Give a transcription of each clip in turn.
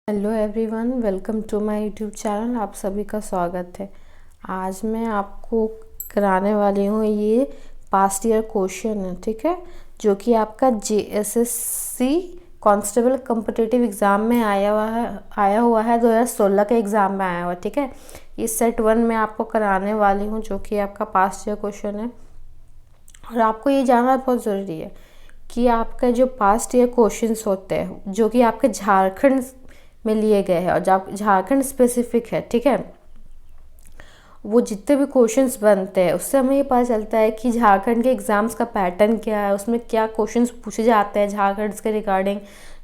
Hello everyone, welcome to my YouTube channel. आप सभी का स्वागत है। आज मैं आपको कराने वाली हूँ ये पास्ट ईयर क्वेश्चन है, ठीक है, जो कि आपका JSSC कांस्टेबल कॉम्पिटिटिव एग्ज़ाम में आया हुआ है 2016 के एग्ज़ाम में आया हुआ है, ठीक है। इस सेट 1 में आपको कराने वाली हूँ, जो कि आपका पास्ट ईयर क्वेश्चन है। और आपको ये जानना बहुत ज़रूरी है कि आपका जो पास्ट ईयर क्वेश्चंस होते हैं, जो कि आपके झारखंड में लिए गए हैं और जब झारखंड स्पेसिफिक है, ठीक है, वो जितने भी क्वेश्चंस बनते हैं उससे हमें ये पता चलता है कि झारखंड के एग्ज़ाम्स का पैटर्न क्या है, उसमें क्या क्वेश्चंस पूछे जाते हैं झारखंड के रिगार्डिंग,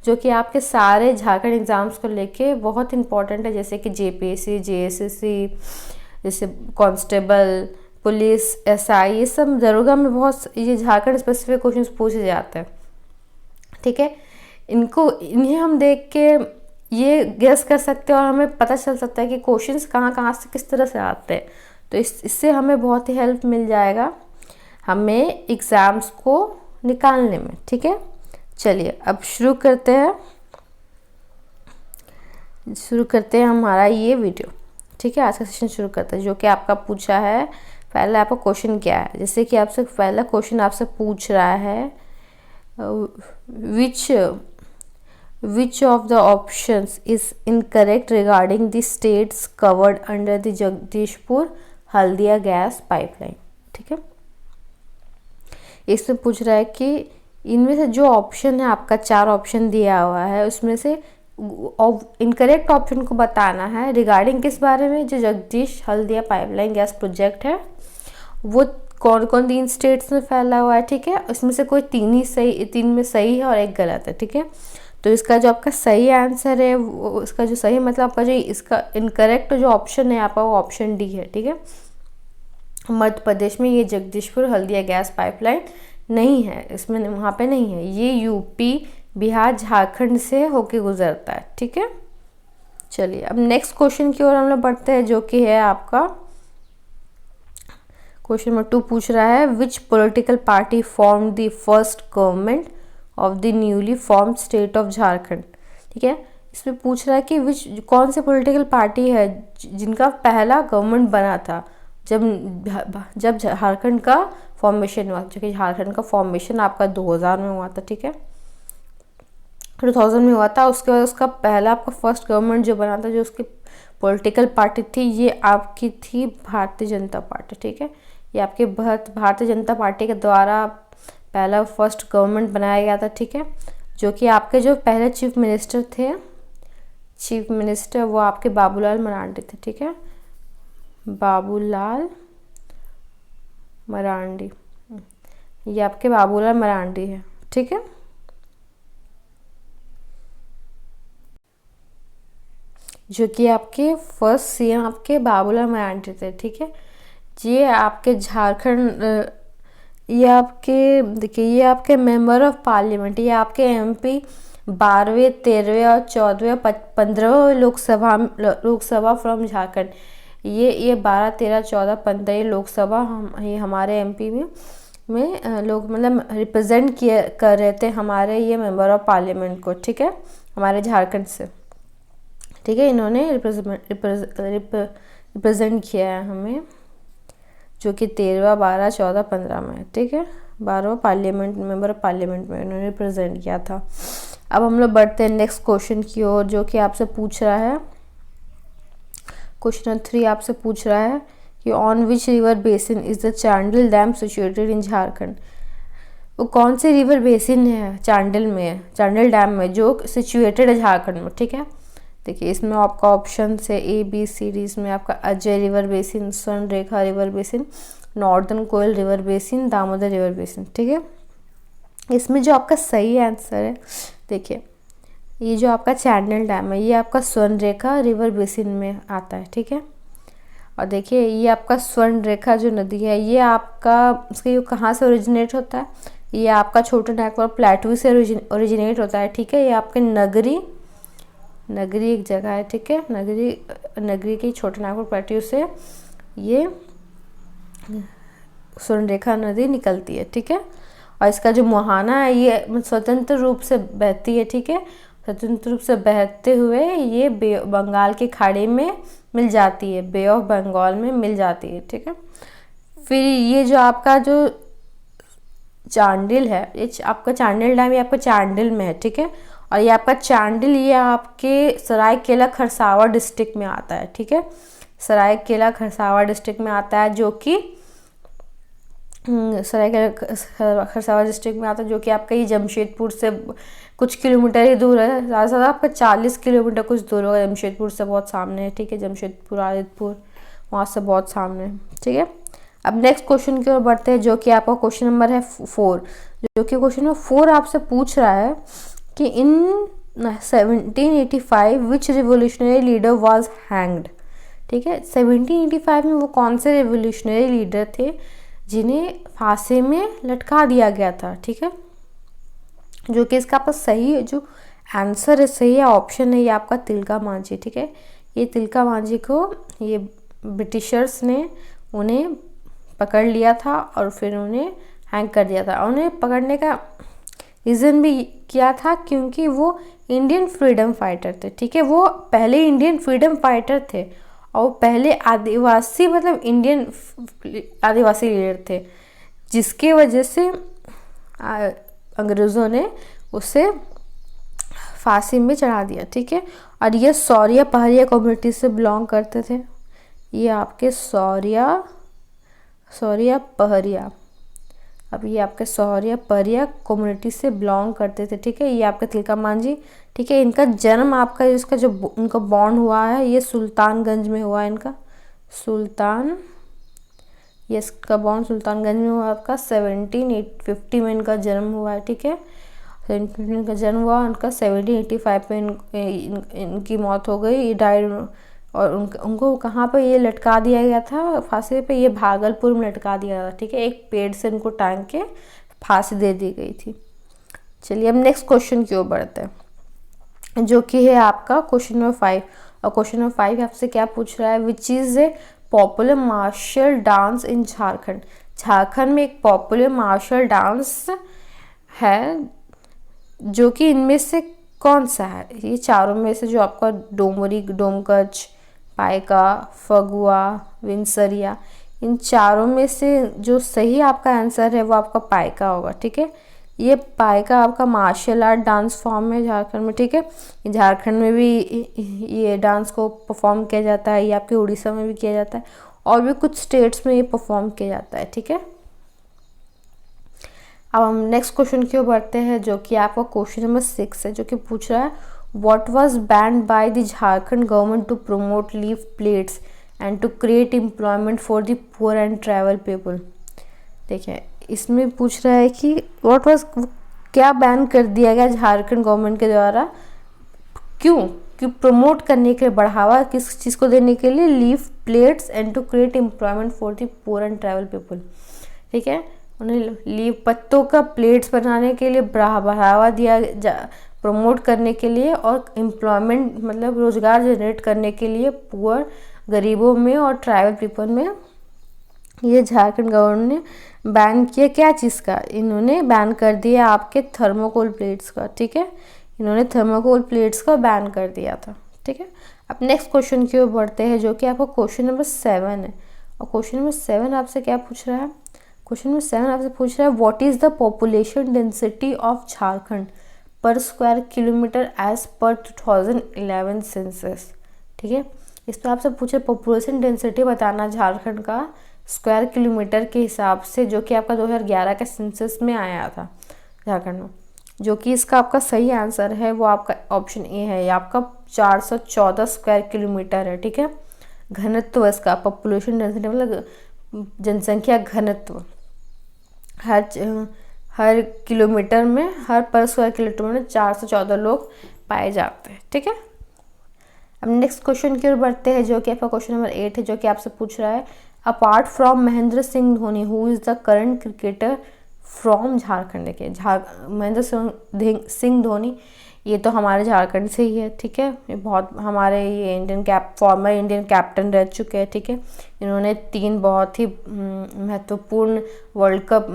जो कि आपके सारे झारखंड एग्ज़ाम्स को लेके बहुत इंपॉर्टेंट है। जैसे कि JPSC, JSSC, जैसे कांस्टेबल, पुलिस, SI, ये सब दरोगा में बहुत ये झारखंड स्पेसिफिक क्वेश्चंस पूछे जाते हैं, ठीक है। इन्हें हम देख के ये गेस कर सकते हैं और हमें पता चल सकता है कि क्वेश्चंस कहाँ कहाँ से किस तरह से आते हैं। तो इससे हमें बहुत ही हेल्प मिल जाएगा हमें एग्ज़ाम्स को निकालने में, ठीक है। चलिए अब शुरू करते हैं हमारा ये वीडियो, ठीक है। आज का सेशन शुरू करते हैं, जो कि आपका पूछा है। पहले आपका क्वेश्चन क्या है, जैसे कि आपसे पहला क्वेश्चन आपसे पूछ रहा है which of the options is incorrect regarding the states covered under the Jagdishpur Haldia gas pipeline, ठीक है। इसमें पूछ रहा है कि इनमें से जो ऑप्शन है, आपका 4 ऑप्शन दिया हुआ है, उसमें से इनकरेक्ट ऑप्शन को बताना है रिगार्डिंग किस बारे में, जो Jagdish Haldia pipeline gas project है वो कौन कौन 3 स्टेट्स में फैला हुआ है, ठीक है। इसमें से कोई 3 में सही है और 1 गलत है, ठीक है। तो इसका जो आपका सही आंसर है, वो इसका जो सही मतलब आपका जो इसका इनकरेक्ट जो ऑप्शन है आपका, वो ऑप्शन डी है, ठीक है। मध्य प्रदेश में ये जगदीशपुर हल्दिया गैस पाइपलाइन नहीं है, इसमें वहाँ पे नहीं है, ये यूपी, बिहार, झारखंड से होके गुजरता है, ठीक है। चलिए अब नेक्स्ट क्वेश्चन की ओर हम लोग बढ़ते हैं, जो कि है आपका क्वेश्चन नंबर 2 पूछ रहा है विच political party form the first government of the newly formed state of Jharkhand, ठीक है। इसमें पूछ रहा है कि कौन से पॉलिटिकल पार्टी है जिनका पहला गवर्नमेंट बना था जब झारखंड का फॉर्मेशन हुआ, जो कि झारखंड का फॉर्मेशन आपका 2000 में हुआ था, ठीक है, 2000 में हुआ था। उसके बाद उसका पहला आपका फर्स्ट गवर्नमेंट जो बना था, जो उसकी पॉलिटिकल पार्टी थी, ये आपकी थी भारतीय जनता पार्टी, ठीक है। ये आपके भारतीय जनता पार्टी के द्वारा पहला फर्स्ट गवर्नमेंट बनाया गया था, ठीक है। जो कि आपके जो पहले चीफ मिनिस्टर वो आपके बाबूलाल मरांडी थे, ठीक है, बाबूलाल मरांडी, ये आपके बाबूलाल मरांडी है, ठीक है। जो कि आपके फर्स्ट CM आपके बाबूलाल मरांडी थे, ठीक है। ये आपके झारखंड ये आपके देखिए, ये आपके मेंबर ऑफ पार्लियामेंट, ये आपके MP 12वें, 13वें और 14वें 15वें लोकसभा फ्रॉम झारखंड। ये 12, 13, 14, 15 ये लोकसभा ये हमारे MP में लोग मतलब रिप्रेजेंट कर रहे थे हमारे ये मेंबर ऑफ पार्लियामेंट को, ठीक है, हमारे झारखंड से, ठीक है। इन्होंने रिप्रेजेंट किया है हमें, जो कि 13, 12, 14, 15 में, ठीक है, 12वां पार्लियामेंट मेंबर ऑफ पार्लियामेंट में इन्होंने रिप्रेजेंट किया था। अब हम लोग बढ़ते हैं नेक्स्ट क्वेश्चन की ओर, जो कि आपसे पूछ रहा है क्वेश्चन 3 आपसे पूछ रहा है कि on which river basin is the Chandil dam situated in Jharkhand. वो कौन सी रिवर बेसिन है चांडिल डैम में जो सिचुएटेड है झारखंड में, ठीक है। देखिए इसमें आपका ऑप्शन है ABCD। इसमें आपका Ajay river basin, Swarnarekha river basin, northern Koel river basin, Damodar river basin, ठीक है। इसमें जो आपका सही आंसर है, देखिए ये जो आपका चांडिल डैम है, ये आपका स्वर्णरेखा रिवर बेसिन में आता है, ठीक है। और देखिए ये आपका स्वर्णरेखा जो नदी है, ये आपका इसका ये कहाँ से ओरिजिनेट होता है, ये आपका छोटा नागपुर प्लेटू से ओरिजिनेट होता है, ठीक है। ये आपके नगरी एक जगह है, ठीक है, नगरी की छोटे नागपुर प्लेटू से ये स्वर्णरेखा नदी निकलती है, ठीक है। और इसका जो मुहाना है ये स्वतंत्र रूप से बहती है, ठीक है। स्वतंत्र रूप से बहते हुए ये बंगाल की खाड़ी में मिल जाती है, बे ऑफ बंगाल में मिल जाती है, ठीक है। फिर ये जो आपका जो चांडिल है, ये आपका चांडिल डैम, ये आपका चांडिल में है, ठीक है। और ये आपका चांडिल, ये आपके सरायकेला खरसावां डिस्ट्रिक्ट में आता है, ठीक है। सरायकेला खरसावां डिस्ट्रिक्ट में आता है, जो कि सरायकेला खरसावां डिस्ट्रिक्ट में आता है, जो कि आपका ये जमशेदपुर से कुछ किलोमीटर ही दूर है, ज़्यादा से ज़्यादा आपका 40 किलोमीटर कुछ दूर होगा। जमशेदपुर से बहुत सामने है, ठीक है। जमशेदपुर, आदितपुर, वहाँ से बहुत सामने है, ठीक है। अब नेक्स्ट क्वेश्चन की ओर बढ़ते हैं, जो कि आपका क्वेश्चन नंबर है 4, जो कि क्वेश्चन नंबर 4 आपसे पूछ रहा है कि इन 1785 विच रिवोल्यूशनरी लीडर वाज हैंग्ड, ठीक है। 1785 में वो कौन से रिवोल्यूशनरी लीडर थे जिन्हें फांसी में लटका दिया गया था, ठीक है। जो कि इसका आपका सही जो आंसर है, सही है ऑप्शन है ये आपका तिलका मांझी, ठीक है। ये तिलका मांझी को ये ब्रिटिशर्स ने उन्हें पकड़ लिया था और फिर उन्हें हैंग कर दिया था। उन्हें पकड़ने का रीज़न भी किया था क्योंकि वो इंडियन फ्रीडम फाइटर थे, ठीक है। वो पहले इंडियन फ्रीडम फाइटर थे और पहले आदिवासी, मतलब इंडियन आदिवासी लीडर थे, जिसके वजह से अंग्रेज़ों ने उसे फांसी में चढ़ा दिया, ठीक है। और ये सौरिया पहरिया कम्युनिटी से बिलोंग करते थे। ये आपके सौरिया पहरिया, अब ये आपके सौरिया पहरिया कम्युनिटी से बिलोंग करते थे, ठीक है। ये आपके तिलका मांझी, ठीक है। इनका जन्म आपका, इसका जो उनका बॉर्न हुआ है, ये सुल्तानगंज में हुआ है। इनका ये इसका बॉर्न सुल्तानगंज में हुआ आपका। 1750 में इनका जन्म हुआ है, ठीक है। 1750 का जन्म हुआ, उनका 1785 में इनकी मौत हो गई, ये डाइड। और उनको कहाँ पे ये लटका दिया गया था फांसी पे? ये भागलपुर में लटका दिया गया था, ठीक है। एक पेड़ से इनको टांग के फांसी दे दी गई थी। चलिए अब नेक्स्ट क्वेश्चन की ओर बढ़ते हैं, जो कि है आपका क्वेश्चन नंबर 5। और क्वेश्चन नंबर 5 आपसे क्या पूछ रहा है? Which is a popular martial dance in Jharkhand. Jharkhand में एक पॉपुलर मार्शल डांस है, जो कि इनमें से कौन सा है? ये चारों में से जो आपका डोमरी, डोमकच, पाइका, फगुआ, विंसरिया, इन चारों में से जो सही आपका आंसर है वो आपका पाइका होगा, ठीक है। ये पाइका आपका मार्शल आर्ट डांस फॉर्म है झारखंड में, ठीक है। झारखंड में भी ये डांस को परफॉर्म किया जाता है, ये आपके उड़ीसा में भी किया जाता है और भी कुछ स्टेट्स में ये परफॉर्म किया जाता है, ठीक है। अब हम नेक्स्ट क्वेश्चन की ओर बढ़ते हैं, जो कि आपका क्वेश्चन नंबर 6 है, जो कि पूछ रहा है what was banned by the Jharkhand government to promote leaf plates and to create employment for the poor and tribal people. देखिए इसमें पूछ रहा है कि व्हाट वाज, क्या बैन कर दिया गया झारखंड गवर्नमेंट के द्वारा, क्यों प्रमोट करने के लिए, बढ़ावा किस चीज़ को देने के लिए? Leaf plates and to create employment for the poor and tribal people, ठीक है। उन्हें लीफ पत्तों का प्लेट्स बनाने के लिए बढ़ावा दिया, प्रमोट करने के लिए, और एम्प्लॉयमेंट मतलब रोज़गार जनरेट करने के लिए पुअर, गरीबों में और ट्राइबल पीपल में। ये झारखंड गवर्नमेंट ने बैन किया क्या चीज़ का? इन्होंने बैन कर दिया आपके थर्मोकोल प्लेट्स का, ठीक है। इन्होंने थर्मोकोल प्लेट्स का बैन कर दिया था, ठीक है। अब नेक्स्ट क्वेश्चन की ओर बढ़ते हैं, जो कि आपका क्वेश्चन नंबर 7 है। और क्वेश्चन नंबर 7 आपसे क्या पूछ रहा है? क्वेश्चन नंबर 7 आपसे पूछ रहा है what is the population density of Jharkhand पर square kilometre as per 2011 census, ठीक है। इस पर आपसे पूछे पॉपुलेशन डेंसिटी बताना झारखंड का स्क्वायर किलोमीटर के हिसाब से, जो कि आपका 2011 के सेंसस में आया था झारखंड में। जो कि इसका आपका सही आंसर है वो आपका ऑप्शन ए है, ये आपका 414 स्क्वायर किलोमीटर है, ठीक है। घनत्व इसका, पॉपुलेशन डेंसिटी मतलब जनसंख्या घनत्व, हर किलोमीटर में, हर पर स्क्वायर किलोमीटर में 414 लोग पाए जाते हैं, ठीक है। अब नेक्स्ट क्वेश्चन की ओर बढ़ते हैं, जो कि आपका क्वेश्चन नंबर 8 है, जो कि आपसे पूछ रहा है apart from Mahendra Singh Dhoni who is the current cricketer from Jharkhand. देखिए महेंद्र सिंह धोनी ये तो हमारे झारखंड से ही है, ठीक है। ये बहुत हमारे ये फॉर्मर इंडियन कैप्टन रह चुके हैं, ठीक है। इन्होंने 3 बहुत ही महत्वपूर्ण वर्ल्ड कप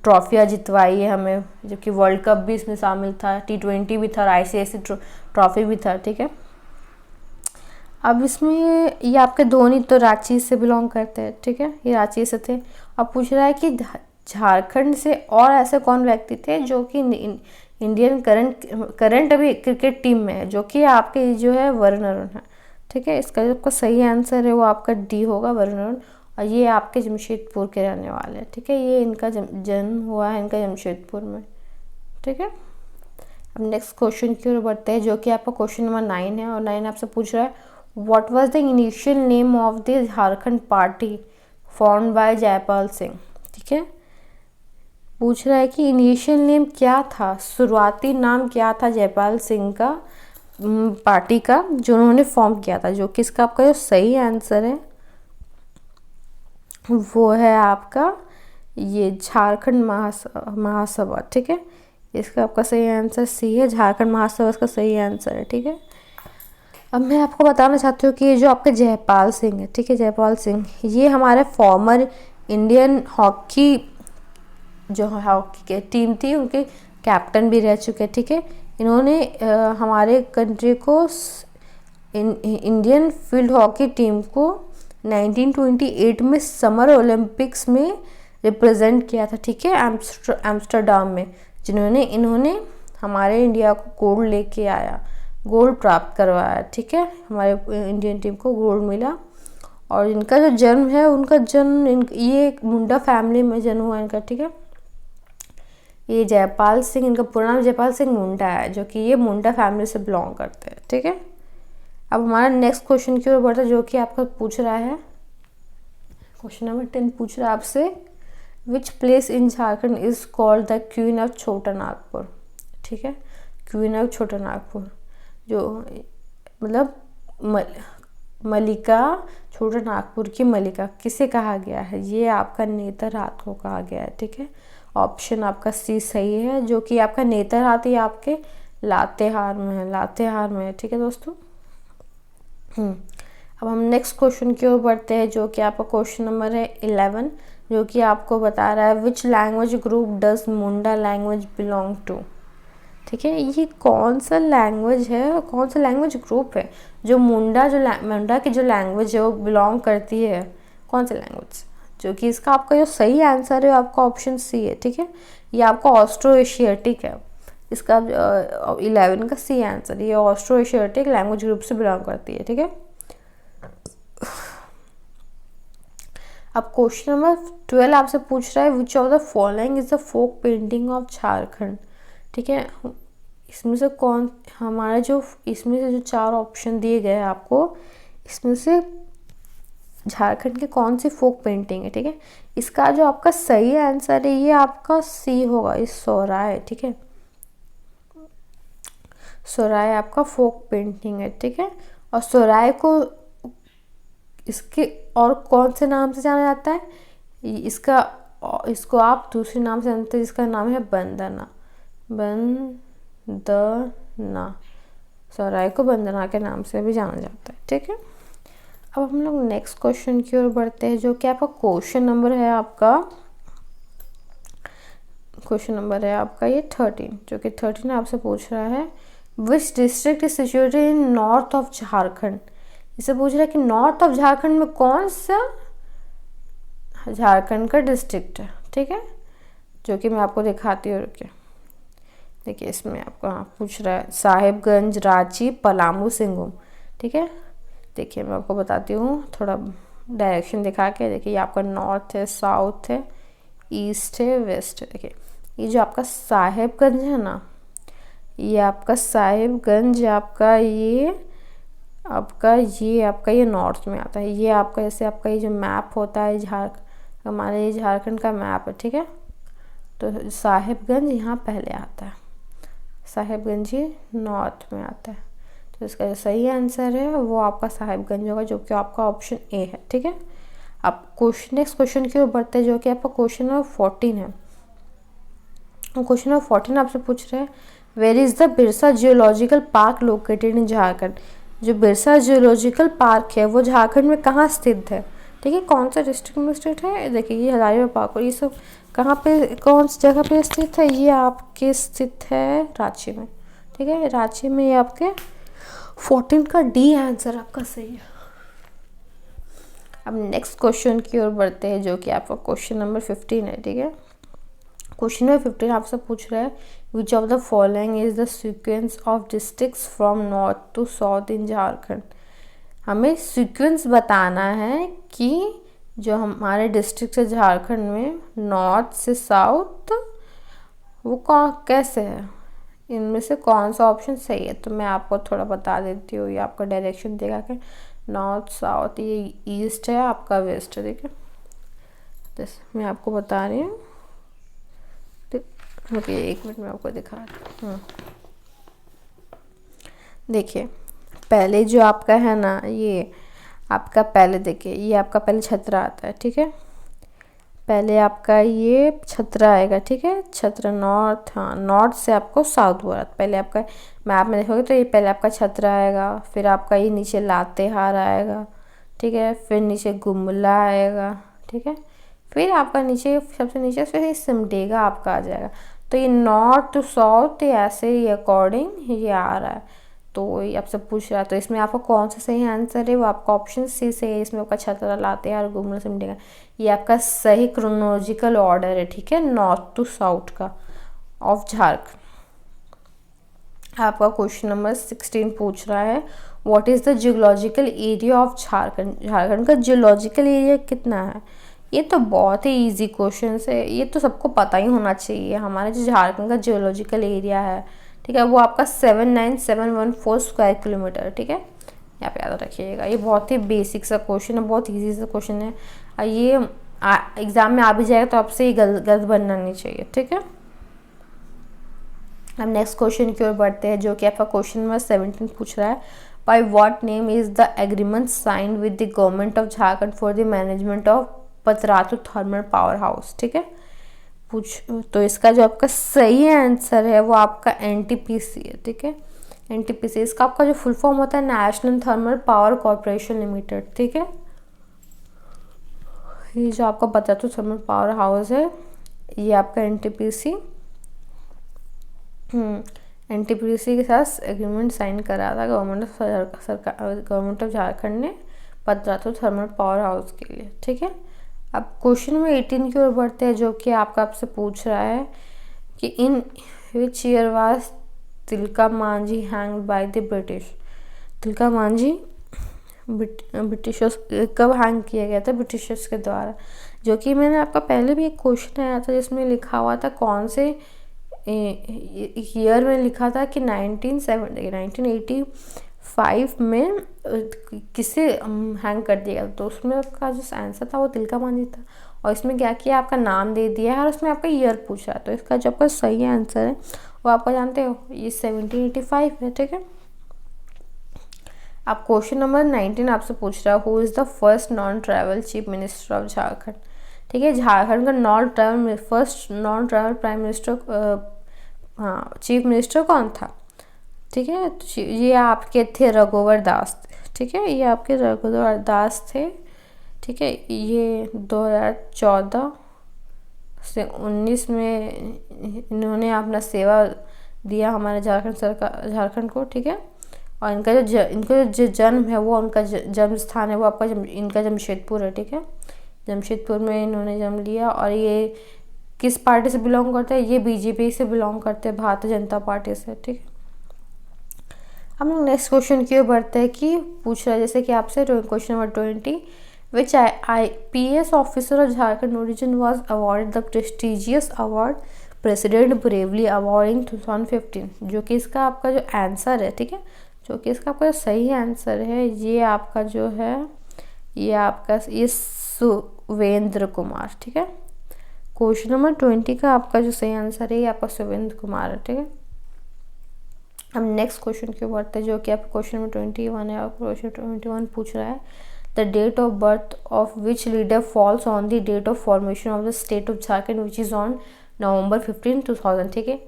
ट्रॉफियाँ जितवाई है हमें, जबकि वर्ल्ड कप भी इसमें शामिल था, T20 भी था और ICC ट्रॉफी भी था, ठीक है। अब इसमें ये आपके धोनी तो रांची से बिलोंग करते हैं, ठीक है, ये रांची से थे। अब पूछ रहा है कि झारखंड से और ऐसे कौन व्यक्ति थे जो कि इंडियन करंट अभी क्रिकेट टीम में है, जो कि आपके जो है वरुण अरुण है, ठीक है। इसका जो आपका सही आंसर है वो आपका डी होगा, वरुण अरुण। और ये आपके जमशेदपुर के रहने वाले हैं, ठीक है। ये इनका जन्म हुआ है इनका जमशेदपुर में, ठीक है। अब नेक्स्ट क्वेश्चन की ओर बढ़ते हैं, जो कि आपका क्वेश्चन नंबर 9 है। और 9 आपसे पूछ रहा है what was the initial name of the Jharkhand party formed by Jaipal Singh, ठीक है। पूछ रहा है कि इनिशियल नेम क्या था, शुरुआती नाम क्या था जयपाल सिंह का पार्टी का जो उन्होंने फॉर्म किया था, जो कि इसका आपका जो सही आंसर है वो है आपका ये झारखंड महासभा, ठीक है। इसका आपका सही आंसर सी है, झारखंड महासभा इसका सही आंसर है, ठीक है। अब मैं आपको बताना चाहती हूँ कि ये जो आपके जयपाल सिंह है, ठीक है, जयपाल सिंह ये हमारे फॉर्मर इंडियन हॉकी जो हॉकी की टीम थी उनके कैप्टन भी रह चुके हैं, ठीक है। इन्होंने हमारे कंट्री को इंडियन फील्ड हॉकी टीम को 1928 में समर ओलंपिक्स में रिप्रेजेंट किया था, ठीक है, एम्स्टरडाम में, इन्होंने हमारे इंडिया को गोल्ड प्राप्त करवाया, ठीक है। हमारे इंडियन टीम को गोल्ड मिला। और इनका जो जन्म है ये मुंडा फैमिली में जन्म हुआ इनका, ठीक है। ये जयपाल सिंह, इनका पूरा नाम जयपाल सिंह मुंडा है, जो कि ये मुंडा फैमिली से बिलोंग करते हैं, ठीक है। अब हमारा नेक्स्ट क्वेश्चन की ओर बढ़ता है, जो कि आपका पूछ रहा है क्वेश्चन नंबर 10 पूछ रहा है आपसे which place in Jharkhand is called the queen of छोटा नागपुर, ठीक है। क्वीन ऑफ छोटा नागपुर जो मतलब मलिका, छोटा नागपुर की मलिका किसे कहा गया है, ये आपका नेतरहाट को कहा गया है, ठीक है। ऑप्शन आपका सी सही है, जो कि आपका नेतरहाट ही आपके लातेहार में है, ठीक है दोस्तों। अब हम नेक्स्ट क्वेश्चन की ओर बढ़ते हैं, जो कि आपका क्वेश्चन नंबर है 11, जो कि आपको बता रहा है which language group does Munda language belong to, ठीक है। ये कौन सा लैंग्वेज है, कौन सा लैंग्वेज ग्रुप है जो मुंडा की जो लैंग्वेज है वो बिलोंग करती है, कौन सा लैंग्वेज, जो कि इसका आपका जो सही आंसर है आपका ऑप्शन सी है, ठीक है। ये आपका ऑस्ट्रो एशियाटिक है, इसका 11 का सी आंसर, ये ऑस्ट्रो एशियाटिक लैंग्वेज ग्रुप से बिलोंग करती है, ठीक है। अब क्वेश्चन नंबर 12 आपसे पूछ रहा है which of the following is the folk painting of Jharkhand, ठीक है। इसमें से इसमें से जो 4 ऑप्शन दिए गए हैं आपको, इसमें से झारखंड की कौन सी फोक पेंटिंग है, ठीक है। इसका जो आपका सही आंसर है ये आपका सी होगा, इस सोहराय, ठीक है। सोहराय आपका फोक पेंटिंग है, ठीक है। और सोहराय को इसके और कौन से नाम से जाना जाता है, इसको आप दूसरे नाम से जानते हैं, जिसका नाम है बंदना। सोहराय को बंदना के नाम से भी जाना जाता है, ठीक है। अब हम लोग नेक्स्ट क्वेश्चन की ओर बढ़ते हैं, जो कि आपका क्वेश्चन नंबर है आपका ये 13, जो कि 13 आपसे पूछ रहा है विच district is situated in north of Jharkhand. इसे पूछ रहा है कि नॉर्थ ऑफ झारखंड में कौन सा झारखंड का डिस्ट्रिक्ट है, ठीक है, जो कि मैं आपको दिखाती हूँ, रुकिए। देखिए इसमें आपको पूछ रहा है साहिबगंज, रांची, पलामू, सिंहभूम, ठीक है। देखिए मैं आपको बताती हूँ थोड़ा डायरेक्शन दिखा के। देखिए ये आपका नॉर्थ है, साउथ है, ईस्ट है, वेस्ट है। देखिए ये जो आपका साहिबगंज है ना, ये आपका साहिबगंज आपका ये नॉर्थ में आता है। ये आपका जैसे आपका ये जो मैप होता है हमारे ये झारखंड का मैप है, ठीक है। तो साहिबगंज यहाँ पहले आता है, साहिबगंज ये नॉर्थ में आता है, तो इसका जो सही आंसर है वो आपका साहिबगंज होगा, जो कि आपका ऑप्शन ए है, ठीक है। अब नेक्स्ट क्वेश्चन की ओर बढ़ते हैं, जो कि आपका क्वेश्चन नंबर 14 है। क्वेश्चन नंबर 14 आपसे पूछ रहे हैं where is the Birsa geological park located in Jharkhand. जो बिरसा जियोलॉजिकल पार्क है वो झारखंड में कहाँ स्थित है, ठीक है, कौन सा डिस्ट्रिक्ट में स्थित है। देखिए ये हजारीबाग पार्क और ये सब कहाँ पे, कौन सी जगह पे स्थित है, ये आपके स्थित है रांची में, ठीक है, रांची में। ये आपके 14 का डी आंसर आपका सही है। अब नेक्स्ट क्वेश्चन की ओर बढ़ते हैं जो कि आपका क्वेश्चन नंबर 15 है, ठीक है। क्वेश्चन नंबर 15 आपसे पूछ रहा है which of the following is the sequence of districts from north to south in Jharkhand. हमें सीक्वेंस बताना है कि जो हमारे डिस्ट्रिक्ट है झारखंड में नॉर्थ से साउथ वो कौन कैसे है, इनमें से कौन सा ऑप्शन सही है। तो मैं आपको थोड़ा बता देती हूँ, ये आपका डायरेक्शन देगा कि नॉर्थ साउथ, ये ईस्ट है, आपका वेस्ट है, ठीक है। मैं आपको बता रही हूँ, ओके, एक मिनट में आपको दिखा रही हूँ। देखिए पहले जो आपका है ना, ये आपका पहले देखिए ये आपका पहले छत्रा आता है, ठीक है, पहले आपका ये छत्रा आएगा, ठीक है, छत्रा नॉर्थ, हाँ नॉर्थ से आपको साउथ हो रहा है। पहले आपका मैप में देखोगे तो ये पहले आपका छत्रा आएगा, फिर आपका ये नीचे लातेहार आएगा, ठीक है, फिर नीचे गुमला आएगा, ठीक है, फिर आपका नीचे सबसे नीचे फिर सिमडेगा आपका आ जाएगा। तो ये नॉर्थ टू साउथ ऐसे ही अकॉर्डिंग ये आ रहा है। तो ये आपसे पूछ रहा है तो इसमें आपका कौन सा सही आंसर है, वो आपका ऑप्शन सी से है। इसमें आपका छतरा लातेहार गुमला सिमडेगा, ये आपका सही क्रोनोलॉजिकल ऑर्डर है, ठीक है, नॉर्थ टू साउथ का ऑफ झारखंड। आपका क्वेश्चन नंबर 16 पूछ रहा है what is the geological area of Jharkhand. Jharkhand का जियोलॉजिकल एरिया कितना है। ये तो बहुत ही इजी क्वेश्चन है, ये तो सबको पता ही होना चाहिए। हमारे जो झारखंड का जियोलॉजिकल एरिया है, ठीक है, वो आपका 79714 स्क्वायर किलोमीटर, ठीक है, यहाँ पे याद रखिएगा। ये बहुत ही बेसिक सा क्वेश्चन है, बहुत इजी सा क्वेश्चन है, और ये एग्जाम में आ भी जाएगा तो आपसे ये गलत बनना नहीं चाहिए, ठीक है। अब नेक्स्ट क्वेश्चन की ओर बढ़ते हैं जो कि आपका क्वेश्चन नंबर 17 पूछ रहा है by what name is the agreement signed with the government of Jharkhand for the management of Patratu thermal power house, ठीक है। तो इसका जो आपका सही आंसर है वो आपका एनटीपीसी है, ठीक है, एनटीपीसी। इसका आपका जो फुल फॉर्म होता है national thermal power corporation limited, ठीक है। ये जो आपका पतरातू थर्मल पावर हाउस है ये आपका एनटीपीसी एनटीपीसी के साथ एग्रीमेंट साइन करा था गवर्नमेंट ऑफ झारखंड ने पतरातू थर्मल पावर हाउस के लिए, ठीक है। अब क्वेश्चन नंबर 18 की ओर बढ़ते हैं जो कि आपसे पूछ रहा है कि in which year was Tilka Manjhi hanged by the British. Tilka Manjhi Britishers कब हैंग किया गया था, ब्रिटिशर्स के द्वारा। जो कि मैंने आपका पहले भी एक क्वेश्चन आया था जिसमें लिखा हुआ था कौन से ईयर में लिखा था कि 1985 में किसे हैंग कर दिया गया। तो उसमें आपका जो आंसर था वो तिलका मांझी था, और इसमें क्या किया आपका नाम दे दिया है और उसमें आपका ईयर पूछा है। तो इसका जो आपका सही आंसर है वो आपका जानते हो ये 1785 है, ठीक है। अब क्वेश्चन नंबर 19 आपसे पूछ रहा है who is the first non travel chief minister of Jharkhand, ठीक है। झारखंड का first non travel prime minister chief minister कौन था, ठीक है। तो ये आपके थे रघुवर दास, ठीक है, ये आपके रघुवर दास थे, ठीक है। ये 2014 से 19 में इन्होंने अपना सेवा दिया हमारे झारखंड को, ठीक है। और इनका जो जन्म है वो उनका जन्म स्थान है वो आपका इनका जमशेदपुर है, ठीक है। जमशेदपुर में इन्होंने जन्म लिया। और ये किस पार्टी से बिलोंग करते हैं, ये बीजेपी से बिलोंग करते हैं, भारतीय जनता पार्टी से, ठीक है। हम लोग नेक्स्ट क्वेश्चन की ओर बढ़ते हैं कि पूछ रहा है जैसे कि आपसे question number 20 which IPS officer of Jharkhand origin was awarded the prestigious award president bravely award in 2015। जो कि इसका आपका जो आंसर है, ठीक है, जो कि इसका आपका सही आंसर है ये आपका जो है ये आपका ये सुवेंद्र कुमार, ठीक है। क्वेश्चन नंबर 20 का आपका जो सही आंसर है ये आपका सुवेंद्र कुमार है, ठीक है। हम नेक्स्ट क्वेश्चन की बढ़ते हैं जो कि आपका क्वेश्चन नंबर 21 है और क्वेश्चन 21 पूछ रहा है the date of birth of which leader falls on the date of formation of the state of Jharkhand which is on November 15, 2000, ठीक है।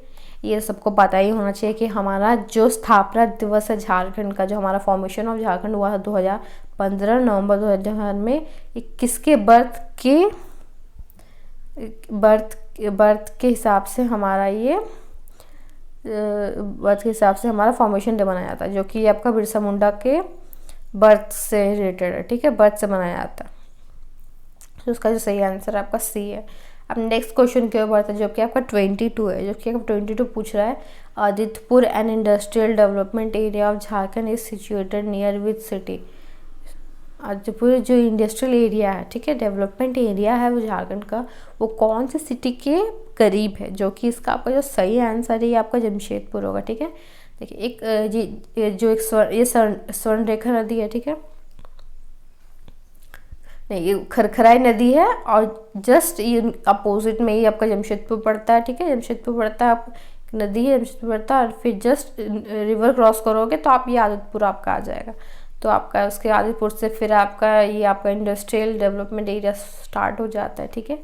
ये सबको पता ही होना चाहिए कि हमारा जो स्थापना दिवस है झारखंड का, जो हमारा फॉर्मेशन ऑफ झारखंड हुआ था 2015 नवंबर 2000 में, ये किसके बर्थ के हिसाब से हमारा ये बर्थ के हिसाब से हमारा फॉर्मेशन डे मनाया जाता है, जो कि आपका बिरसा मुंडा के बर्थ से रिलेटेड है, ठीक है, बर्थ से मनाया जाता है। तो उसका जो सही आंसर आपका सी है। अब नेक्स्ट क्वेश्चन के ऊपर था जो कि आपका 22 है, जो कि आपका 22 पूछ रहा है Adityapur an industrial development area of Jharkhand is situated near which city. Adityapur जो इंडस्ट्रियल एरिया है, ठीक है, डेवलपमेंट एरिया है वो झारखंड का, वो कौन से सिटी के करीब है, जो कि इसका आपका जो सही आंसर है ये आपका जमशेदपुर होगा, ठीक है। देखिए एक जो एक ये स्वर्ण रेखा नदी है, ठीक है, नहीं ये खरखराई नदी है, और जस्ट ये अपोजिट में ही आपका जमशेदपुर पड़ता है, ठीक है, जमशेदपुर पड़ता है, आप नदी है जमशेदपुर पड़ता है, और फिर जस्ट रिवर क्रॉस करोगे तो आप ये आदित्यपुर आपका आ जाएगा। तो आपका उसके आदिपुर से फिर आपका ये आपका इंडस्ट्रियल डेवलपमेंट एरिया स्टार्ट हो जाता है, ठीक है।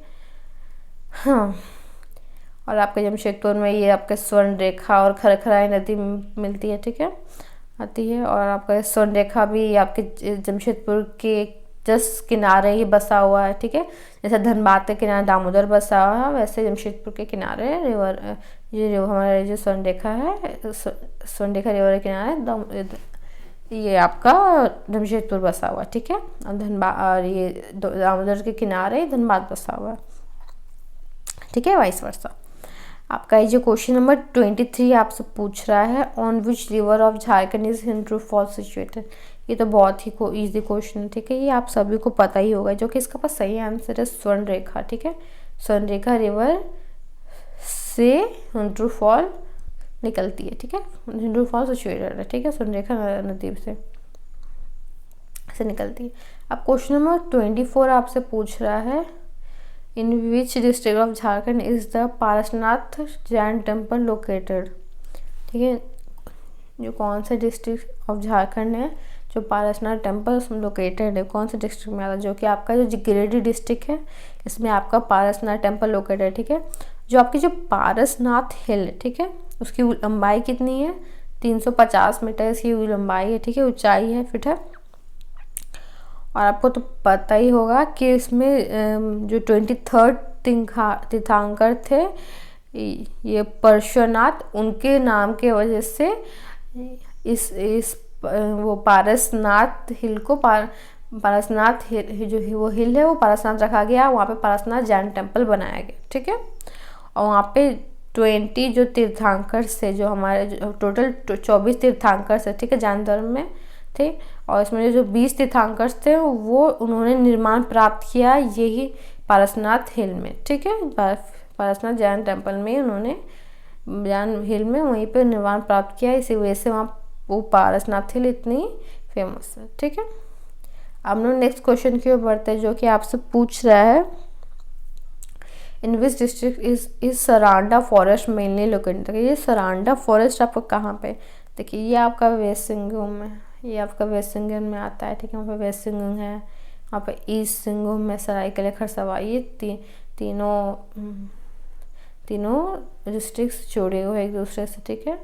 हाँ, और आपके जमशेदपुर में ये आपके स्वर्ण रेखा और खरखराई नदी मिलती है, ठीक है, आती है। और आपका स्वर्ण रेखा भी आपके जमशेदपुर के जस्ट किनारे ही बसा हुआ है, ठीक है, जैसे धनबाद के किनारे दामोदर बसा हुआ है, वैसे जमशेदपुर के किनारे रिवर ये हमारा जो स्वर्ण रेखा है, स्वर्ण रेखा रिवर के किनारे ये आपका जमशेदपुर बसा हुआ है, ठीक है, और धनबाद और ये दामोदर के किनारे धनबाद बसा हुआ है, ठीक है, वाइस वर्सा। आपका ये जो क्वेश्चन नंबर 23 आपसे पूछ रहा है on which river of Jharkhand is Hundru fall situated. ये तो बहुत ही इजी क्वेश्चन है, ठीक है, ये आप सभी को पता ही होगा, जो कि इसका पास सही आंसर है स्वर्ण रेखा, ठीक है, स्वर्ण रेखा रिवर से हिंद्रू फॉल निकलती है, ठीक है, हिंद्रू फॉल सिचुएटेड है, ठीक है, स्वर्ण रेखा नदी से निकलती है। अब क्वेश्चन नंबर 24 आपसे पूछ रहा है in which district of Jharkhand is the Parasnath Jain temple located, ठीक है, जो कौन सा डिस्ट्रिक्ट ऑफ झारखंड है जो पारसनाथ टेम्पल लोकेटेड है, कौन से डिस्ट्रिक्ट में आता है, जो कि आपका जो गिरिडीह डिस्ट्रिक्ट है इसमें आपका पारसनाथ टेम्पल लोकेटेड है, ठीक है। जो आपकी जो पारसनाथ हिल है, ठीक है, उसकी लंबाई कितनी है, 350 मीटर इसकी लंबाई है, ठीक है, ऊंचाई है, फिट है। और आपको तो पता ही होगा कि इसमें जो 23rd तीर्थंकर थे ये पार्श्वनाथ, उनके नाम के वजह से इस वो पारसनाथ हिल को पारसनाथ हिल जो वो हिल है वो पारसनाथ रखा गया, वहाँ पे पारसनाथ जैन टेम्पल बनाया गया, ठीक है। और वहाँ पे 20 जो तीर्थंकर से जो हमारे टोटल 24 तीर्थंकर से, ठीक है, जैन धर्म में थे, और इसमें जो 20 तीर्थंकर थे वो उन्होंने निर्माण प्राप्त किया यही पारसनाथ हिल में, ठीक है, पारसनाथ जैन टेम्पल में उन्होंने जैन हिल में वहीं पे निर्माण प्राप्त किया, इसी वजह से वहाँ वो पारसनाथ हिल इतनी फेमस है, ठीक है। अब हम लोग नेक्स्ट क्वेश्चन की ओर बढ़ते हैं, जो कि आपसे पूछ रहा है in which district is Saranda forest mainly located. ये सरांडा फॉरेस्ट आपको कहाँ पे, देखिए ये आपका वेस्ट सिंहभूम है, ये आपका वेस्ट सिंहभूम में आता है, ठीक है, वहाँ पे वेस्ट सिंहभूम है, वहाँ पे ईस्ट सिंहभूम में सरायकेला खरसावां, ये तीनों डिस्ट्रिक्ट जुड़े हुए एक दूसरे से, ठीक है।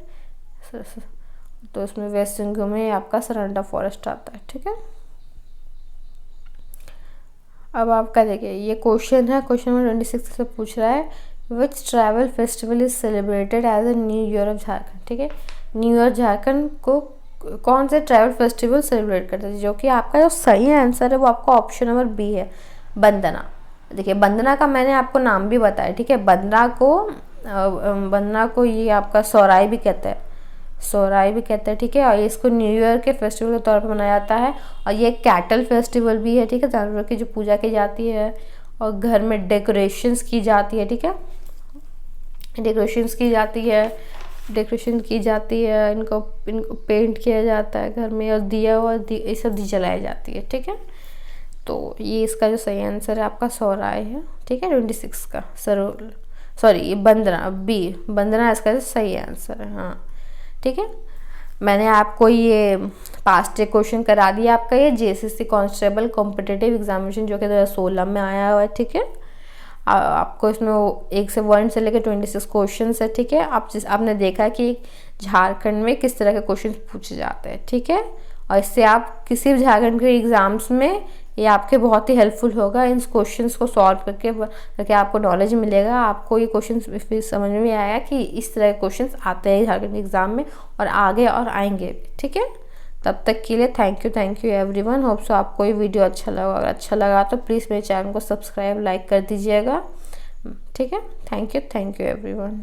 तो उसमें वेस्ट सिंहभूम में आपका सरांडा फॉरेस्ट आता है, ठीक है। अब आपका देखिए ये क्वेश्चन है, क्वेश्चन नंबर 26 से पूछ रहा है which tribal festival is celebrated as a new year of Jharkhand, ठीक है, न्यू ईयर झारखंड को कौन से ट्राइबल फेस्टिवल सेलिब्रेट करते हैं, जो कि आपका जो सही आंसर है वो आपका ऑप्शन नंबर बी है, बंदना। देखिए बंदना का मैंने आपको नाम भी बताया, ठीक है, बंदना को ये आपका सोहराई भी कहते हैं, सोहराई भी कहते हैं, ठीक है, और इसको न्यू ईयर के फेस्टिवल के तौर पर मनाया जाता है। और ये कैटल फेस्टिवल भी है, ठीक है, जानवरों की जो पूजा की जाती है, और घर में डेकोरेशंस की जाती है, ठीक है, डेकोरेशन की जाती है, इनको पेंट किया जाता है घर में, और दिया और ये सब जलाई जाती है, ठीक है। तो ये इसका जो सही आंसर है आपका सोहराई है, ठीक है, 26 का ये बंदना इसका जो सही आंसर है, हाँ, ठीक है। मैंने आपको ये पास्ट क्वेश्चन करा दिया, आपका ये JCC कांस्टेबल कॉम्पिटिटिव एग्जामिनेशन जो कि 2016 में आया हुआ है, ठीक है। आपको इसमें 1 से लेकर 26 क्वेश्चन है, ठीक है। आपने देखा कि झारखंड में किस तरह के क्वेश्चन पूछे जाते हैं, ठीक है। और इससे आप किसी भी झारखंड के एग्ज़ाम्स में ये आपके बहुत ही हेल्पफुल होगा। इन क्वेश्चंस को सॉल्व करके आपको नॉलेज मिलेगा। आपको ये क्वेश्चंस फिर समझ में आएगा कि इस तरह के क्वेश्चंस आते हैं झारखंड एग्ज़ाम में और आगे और आएंगे, ठीक है। तब तक के लिए thank you everyone. Hope so आपको ये वीडियो अच्छा लगा। अगर अच्छा लगा तो प्लीज़ मेरे चैनल को सब्सक्राइब लाइक कर दीजिएगा, ठीक है। Thank you everyone.